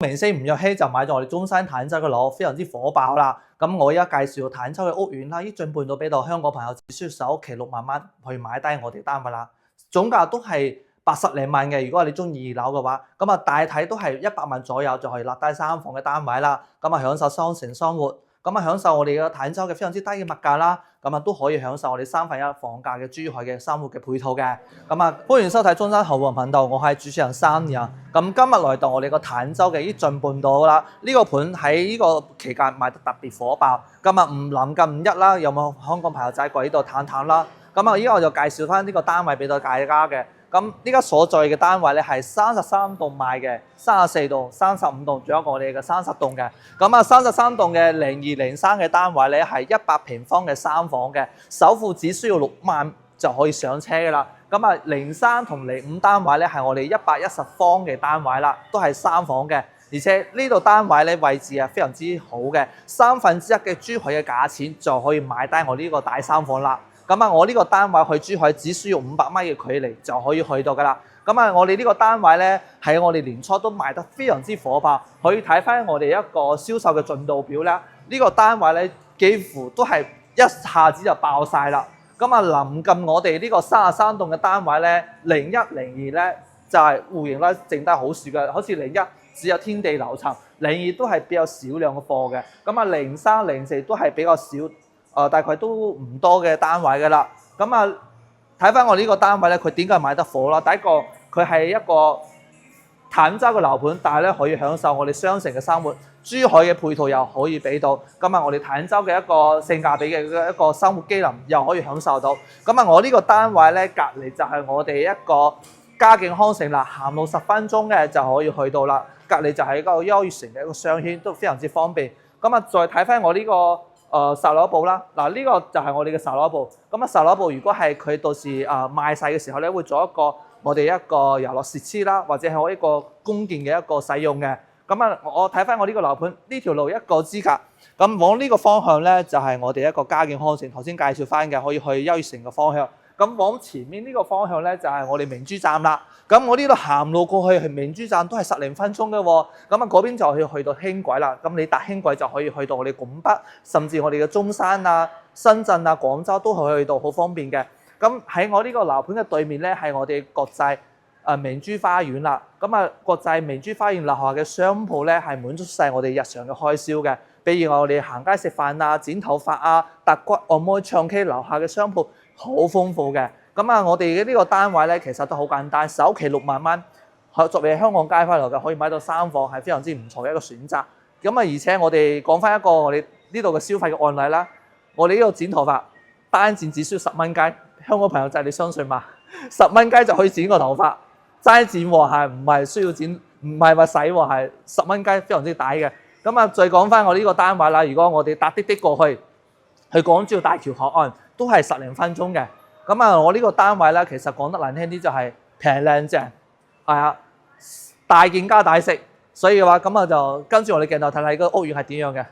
明星吳若希就買咗我哋中山坦洲嘅樓，非常之火爆啦。咁我而家介紹坦洲嘅屋苑啦，已經進半到俾到香港朋友只需要首期6萬蚊去買低我哋單位啦，總價都係80零萬嘅。如果你中意2樓嘅話，咁啊大體都係100萬左右就可以立低3房嘅單位啦。咁啊享受雙城生活，咁啊享受我哋嘅坦洲嘅非常之低嘅物價啦。咁啊都可以享受我哋1/3房價嘅珠海嘅生活嘅配套嘅。咁啊歡迎收睇中山後運頻道，我係主持人Sunny啊。咁今日來到我哋個坦洲嘅進半島啦，呢個盤喺呢個期間賣得特別火爆。今日唔臨近5/1啦，有冇香港朋友仔過呢度探探啦？咁啊依家我就介紹翻呢個單位俾到大家嘅。咁呢家所在嘅單位咧係33棟賣嘅，34棟、35棟，仲有一個我哋嘅30棟嘅。咁啊33棟嘅0203嘅單位咧係100平方嘅3房嘅，首付只需要6萬就可以上車嘅啦。咁啊03同05單位咧係我哋110方嘅單位啦，都係3房嘅，而且呢度單位咧位置係非常之好嘅，1/3嘅珠海嘅價錢就可以買低我呢個大3房啦。咁啊，我呢個單位去珠海只需要500米嘅距離就可以去到噶啦。咁啊，我哋呢個單位咧喺我哋年初都賣得非常之火爆，可以睇翻我哋一個銷售嘅進度表啦。呢個單位咧幾乎都係一下子就爆晒啦。咁啊，臨近我哋呢個33棟嘅單位咧，01、02咧就係戶型咧剩低好少嘅，好似01只有天地樓層，02都係比較少量嘅貨嘅。咁啊，03、04都係比較少。大概都唔多嘅單位嘅啦，咁啊睇翻我呢個單位咧，佢點解買得火啦？第一個佢係一個坦洲嘅樓盤，但係咧可以享受我哋雙城嘅生活，珠海嘅配套又可以俾到，咁啊我哋坦洲嘅一個性價比嘅一個生活機能又可以享受到。咁啊我呢個單位咧隔離就係我哋一個嘉景康城啦，行路10分鐘嘅就可以去到啦，隔離就係一個優越城嘅一個商圈，都非常之方便。咁啊再睇翻我呢個售樓部啦，嗱呢個就係我哋嘅售樓部。咁啊售樓部如果係佢到時賣晒嘅時候咧，會做一個我哋一個遊樂設施啦，或者係我一個公建嘅一個使用嘅。咁啊我睇翻我呢個樓盤，呢條路一個之隔，咁往呢個方向咧就係我哋一個嘉景康城，頭先介紹翻嘅可以去優越城嘅方向。咁往前面呢個方向咧就係我哋明珠站啦。咁我呢度行路過去明珠站都係10零分鐘嘅喎。咁啊嗰邊就可以去到輕軌啦。咁你搭輕軌就可以去到我哋拱北，甚至我哋嘅中山啊、深圳啊、廣州都可以去到，好方便嘅。咁喺我呢個樓盤嘅對面咧係我哋國際明珠花園啦。咁啊國際明珠花園樓下嘅商鋪咧係滿足晒我哋日常嘅開銷嘅，比如我哋行街食飯啊、剪頭髮啊、揼骨、按摩、唱 K 樓下嘅商鋪好豐富嘅。咁啊，我哋嘅呢個單位咧，其實都好簡單，首期6萬蚊，作為香港街坊嚟嘅，可以買到3房，係非常之唔錯嘅一個選擇。咁啊，而且我哋講翻一個我哋呢度嘅消費嘅案例啦，我哋呢度剪頭髮單剪只需要10蚊雞，香港朋友仔你相信嘛？10蚊雞就可以剪個頭髮，齋剪喎，係唔係需要剪？唔係話洗喎，係10蚊雞，非常之抵嘅。咁啊，再講翻我呢個單位啦，如果我哋搭滴滴過去港珠澳大橋口岸，都係10零分鐘嘅。咁啊，我呢個單位咧，其實講得難聽啲就係平靚正，係啊，大件加大食，所以嘅話咁啊就跟住我哋鏡頭睇睇個屋苑係點樣嘅。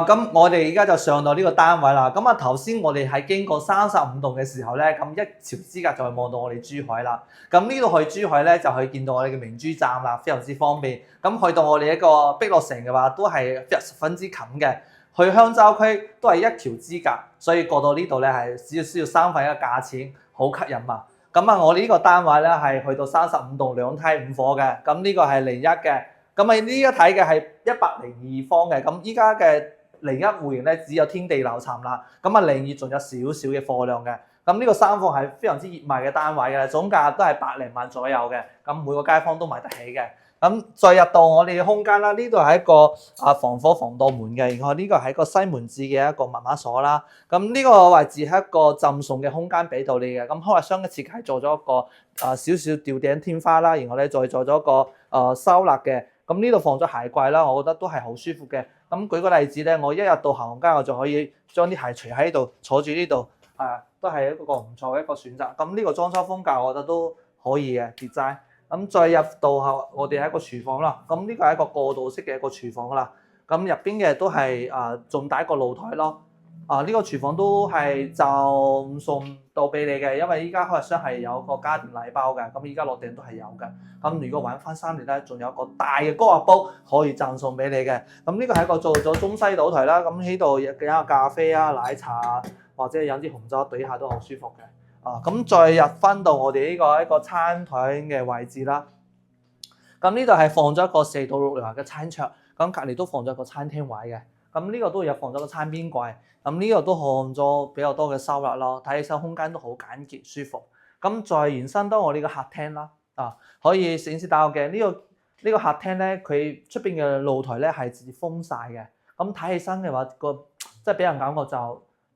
咁我哋而家就上到呢個單位啦。咁啊頭先我哋喺經過35棟嘅時候咧，咁一朝之隔就係望到我哋珠海啦。咁呢度去珠海咧就可以見到我哋嘅明珠站啦，非常之方便。咁去到我哋一個碧落城嘅話，都係十分之近嘅。去鄉郊區都係一條之隔，所以過到呢度咧係只需要三分一嘅價錢，好吸引嘛。咁啊，我呢個單位咧係去到35棟2梯5伙嘅，咁呢個係01嘅。咁啊呢一睇嘅係102方嘅，咁依家嘅01戶型咧只有天地樓層啦，咁啊02仲有少少嘅貨量嘅。咁呢個3房係非常之熱賣嘅單位嘅，總價都係百零萬左右嘅，咁每個街坊都買得起嘅。咁再入到我哋嘅空間啦，呢度係一個防火防盜門嘅，然後呢個係一個西門子嘅一個密碼鎖啦。咁呢個位置係一個贈送嘅空間俾到你嘅。咁開發商嘅設計做咗一個少少吊頂天花啦，然後咧再做咗個收納嘅。咁呢度放咗鞋櫃啦，我覺得都係好舒服嘅。咁舉個例子咧，我一入到行間我就可以將啲鞋除喺度，坐住呢度，都係一個唔錯嘅一個選擇。咁呢個裝修風格我覺得都可以嘅 design。咁再入到後，我哋係一個廚房啦。咁呢個係一個過渡式嘅一個廚房啦。咁入邊嘅都係仲大一個露台咯。呢個廚房都係就送到俾你嘅，因為依家開發商係有個家電禮包嘅。咁依家落訂都係有嘅。咁如果玩翻3年咧，仲有一個大嘅高壓煲可以贈送俾你嘅。咁呢個係一個做咗中西島台啦。咁喺度有個咖啡啊、奶茶啊，或者飲啲紅酒對下都好舒服嘅。咁再入翻到我哋呢個一個餐台嘅位置啦。咁呢度係放咗一個4到6人嘅餐桌，咁隔離都放咗個餐廳位嘅。咁呢個都有放咗個餐邊櫃。咁呢個都放咗比較多嘅收納咯，睇起身空間都好簡潔舒服。咁再延伸到我呢個客廳啦，可以顯示到嘅呢個客廳咧，佢出邊嘅露台咧係直接封晒嘅。咁睇起身嘅話，即係俾人感覺就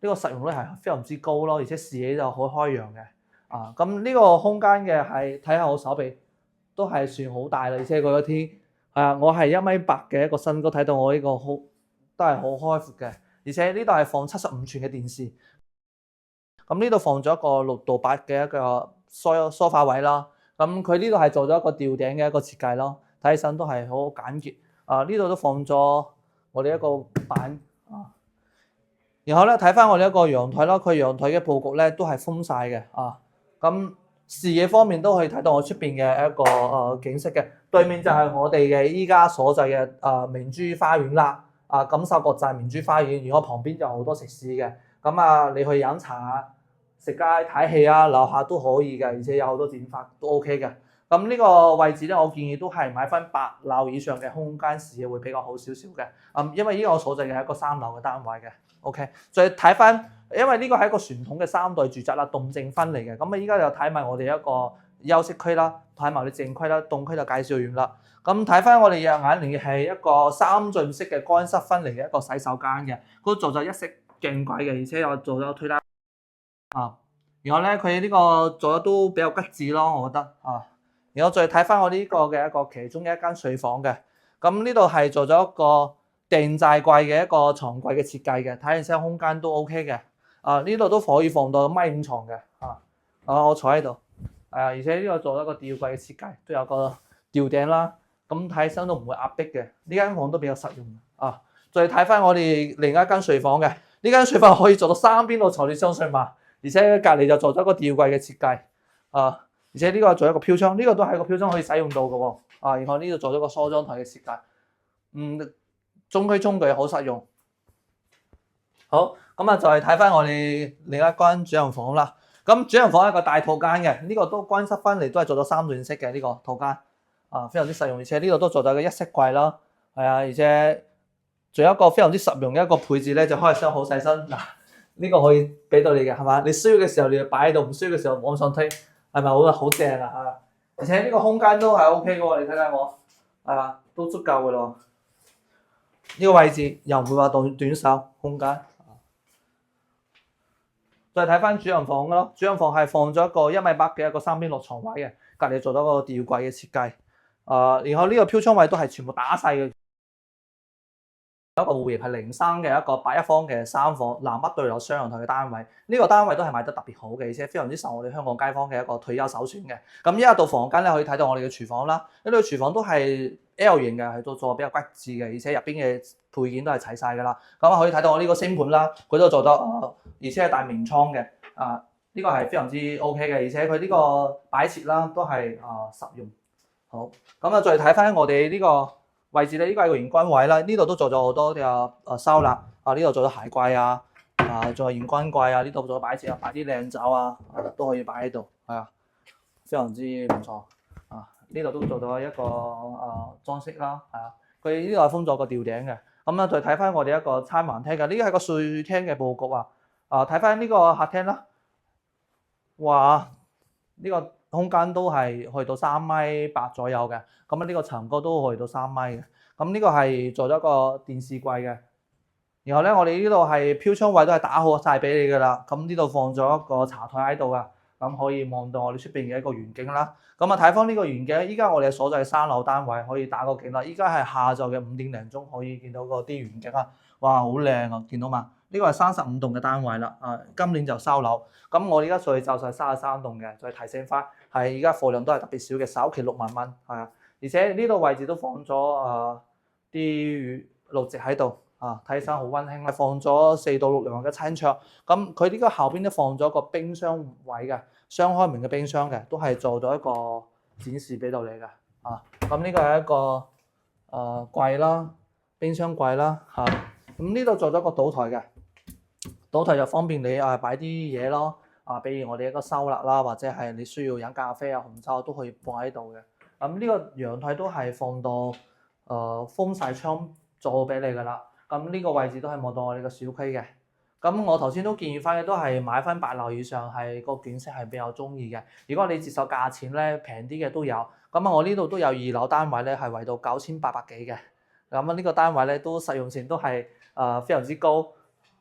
呢個實用率係非常之高咯，而且視野就好開揚嘅。咁呢個空間嘅係睇下我手臂都係算好大啦，而且佢個天我係1米8嘅一個身高，睇到我呢個都係好開闊嘅，而且呢度係放75寸嘅電視。咁呢度放咗一個6到8嘅一個梳化位啦。咁佢呢度係做咗一個吊頂嘅一個設計咯，睇起身都係好簡潔。呢度都放咗我哋一個板。然後咧睇翻我哋一個陽台啦，佢陽台嘅佈局咧都係封晒嘅。咁視野方面都可以睇到我出邊嘅一個景色嘅，對面就係我哋嘅依家所在嘅明珠花園啦。錦繡國際明珠花園，然後旁邊就好多食肆嘅。咁你去飲茶食街睇戲樓下都可以嘅，而且有好多剪髮都 OK 嘅。咁呢個位置咧，我建議都係買翻8樓以上嘅空間視野會比較好少少嘅。因為依個我所在嘅係一個3樓嘅單位嘅。OK， 再睇翻，因為呢個係一個傳統嘅3代住宅啦，動靜分離嘅。咁依家就睇埋我哋一個休息區啦，睇埋我哋靜區啦，動區就介紹完啦。咁睇翻我哋嘅眼連嘅係一個3進式嘅乾濕分離嘅一個洗手間嘅，都做咗一式鏡軌嘅，而且又做咗推拉。然後咧佢呢個做得都比較吉致咯，我覺得。然後再睇翻我呢個嘅一個其中嘅一間睡房嘅，咁呢度係做咗一個定制櫃嘅一個床櫃嘅設計嘅，睇起身空間都 OK 嘅。呢度都可以放到1.5米床嘅。我坐喺度。而且呢個做咗一個吊櫃嘅設計，都有個吊頂啦。咁睇起身都唔會壓迫嘅，呢間房都比較實用。再睇翻我哋另一間睡房嘅，呢間睡房可以做到3邊都坐住雙睡嘛，而且隔離就做咗個吊櫃嘅設計。而且呢個做一個飄窗，呢個都係個飄窗可以使用到嘅喎。然後呢度做咗個梳妝台嘅設計。中規中矩，好實用。好，咁就係睇翻我哋另一間主人房啦。咁主人房係一個大套間嘅，呢個都乾濕分離，都係做咗3段式嘅呢個套間。非常之實用，而且呢度都做咗個一式櫃啦。而且仲有一個非常之實用嘅一個配置咧，就開箱好細身。呢個可以俾到你嘅係嘛？你需要嘅時候你就擺喺度，唔需要嘅時候往上推，係咪好正啊？而且呢個空間都係 OK 嘅喎，你睇睇我，都足夠嘅咯。呢個位置又唔會話短手空間。再睇翻主人房咯，主人房係放咗一個1.8米嘅一個3邊落床位嘅，隔離做咗個吊櫃嘅設計。然後呢個飄窗位都係全部打晒嘅。有一個戶型係03嘅一個8.1方嘅3房南北對落雙陽台嘅單位，呢個單位都係賣得特別好嘅，而且非常之受我哋香港街坊嘅一個退休首選嘅。咁一入到房間咧，可以睇到我哋嘅廚房啦，呢度廚房都係 L 型嘅，係做比較骨緻嘅，而且入邊嘅配件都係齊晒㗎啦。咁可以睇到我呢個星盤啦，佢都做得而且係大明窗嘅。呢個係非常之 OK 嘅，而且佢呢個擺設啦都係實用。好，咁再睇翻我哋呢個位置咧，呢個係個玄關位啦，呢度都做咗好多嘅收納。呢度做咗鞋櫃啊，仲有玄關櫃啊，呢度仲有擺設啊，擺啲靚酒啊，都可以擺喺度，係啊，非常之唔錯啊！呢度都做到一個裝飾啦，係啊，佢呢度係封咗個吊頂嘅。咁啊，再睇翻我哋一個餐橫廳嘅，呢個係個睡廳嘅佈局啊。睇翻呢個客廳啦，哇！呢個空間都係去到3.8米左右嘅，咁啊呢個層高都去到3米嘅。咁呢個係做咗個電視櫃嘅。然後咧，我哋呢度係飄窗位都係打好晒俾你噶啦。咁呢度放咗一個茶台喺度噶，咁可以望到我哋出邊嘅一個遠景啦。咁啊睇翻呢個遠景，依家我哋所在3樓單位可以打個景啦。依家係下晝嘅5點零鐘可以見到嗰啲遠景啊，哇，好靚啊！見到嘛？呢個係35棟嘅單位啦，今年就收樓。咁我而家所以就係33棟嘅，再提醒翻，係而家貨量都係特別少嘅，首期6萬蚊，係啊。而且呢度位置都放咗啲綠植喺度。睇起身好溫馨，係放咗4到6人嘅餐桌。咁佢呢個後邊都放咗個冰箱位嘅，雙開門嘅冰箱嘅，都係做咗一個展示俾到你嘅。咁呢個係一個櫃啦，冰箱櫃啦。咁呢度做咗個賭台嘅，賭台就方便你擺啲嘢咯。比如我哋一個收納啦，或者係你需要飲咖啡啊、紅酒都可以放喺度嘅。咁呢個陽台都係放到風曬窗做俾你噶啦。咁呢個位置都係望到我哋個小區嘅。咁我頭先都建議翻嘅都係買翻8樓以上，係個景色係比較中意嘅。如果你接受價錢咧平啲嘅都有。咁我呢度都有2樓單位咧，係圍到9800幾嘅。咁呢個單位咧都實用性都係非常之高，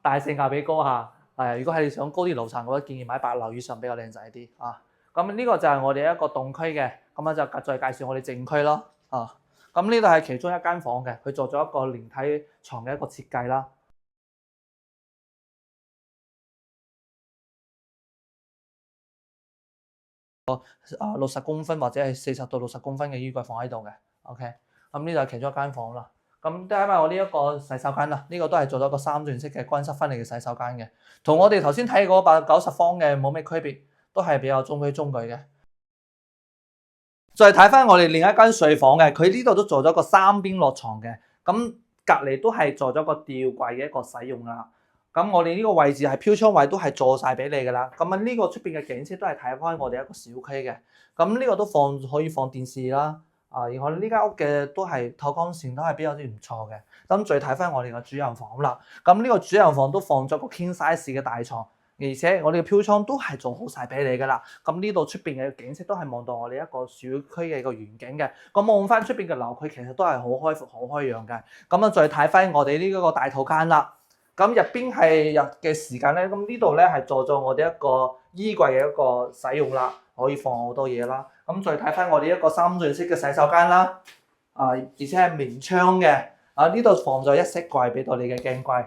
但係性價比高嚇。如果係你想高啲樓層，我都建議買8樓以上比較靚仔啲。咁呢個就係我哋一個動區嘅。咁就再介紹我哋靜區咯。咁呢度係其中一間房嘅，佢做咗一個連體床嘅一個設計啦。60公分或者係40到60公分嘅衣櫃放喺度嘅。OK，咁呢度係其中一間房啦。咁睇埋我呢一個洗手間啦，呢個都係做咗個3段式嘅乾濕分離嘅洗手間嘅，同我哋頭先睇嗰190方嘅冇咩區別，都係比較中規中矩嘅。再睇翻我哋另一間睡房嘅，佢呢度都做咗個3邊落床嘅，咁隔離都係做咗個吊櫃嘅一個使用啦。咁我哋呢個位置係飄窗位都係做晒俾你噶啦。咁呢個出邊嘅景色都係睇翻我哋一個小區嘅。咁呢個都可以放電視啦。然後呢間屋嘅都係透光線都係比較之唔錯嘅。咁再睇翻我哋嘅主人房啦。咁呢個主人房都放咗個 king size 嘅大床。而且我哋嘅飄窗都係做好晒俾你噶啦，咁呢度出邊嘅景色都係望到我哋一個小區嘅一個遠景嘅，咁望翻出邊嘅樓區其實都係好開闊、好開揚嘅。咁再睇翻我哋呢個大套間啦，咁入邊係入嘅時間咧，咁呢度咧係做咗我哋一個衣櫃嘅一個使用啦，可以放好多嘢啦。咁再睇翻我哋一個3段式嘅洗手間啦，而且係明窗嘅，呢度放咗一色櫃俾到你嘅鏡櫃。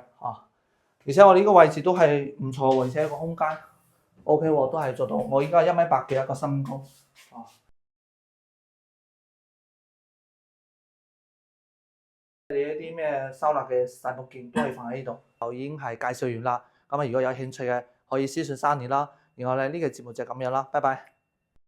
而且我呢個位置都係唔錯喎，而且個空間 OK 喎，都係做到我依家1.8米嘅一個深高。你一啲咩收納嘅細部件都可以放喺呢度，就已經係介紹完啦。咁如果有興趣嘅可以私信Sunny啦。然後咧呢個節目就咁樣啦，拜拜。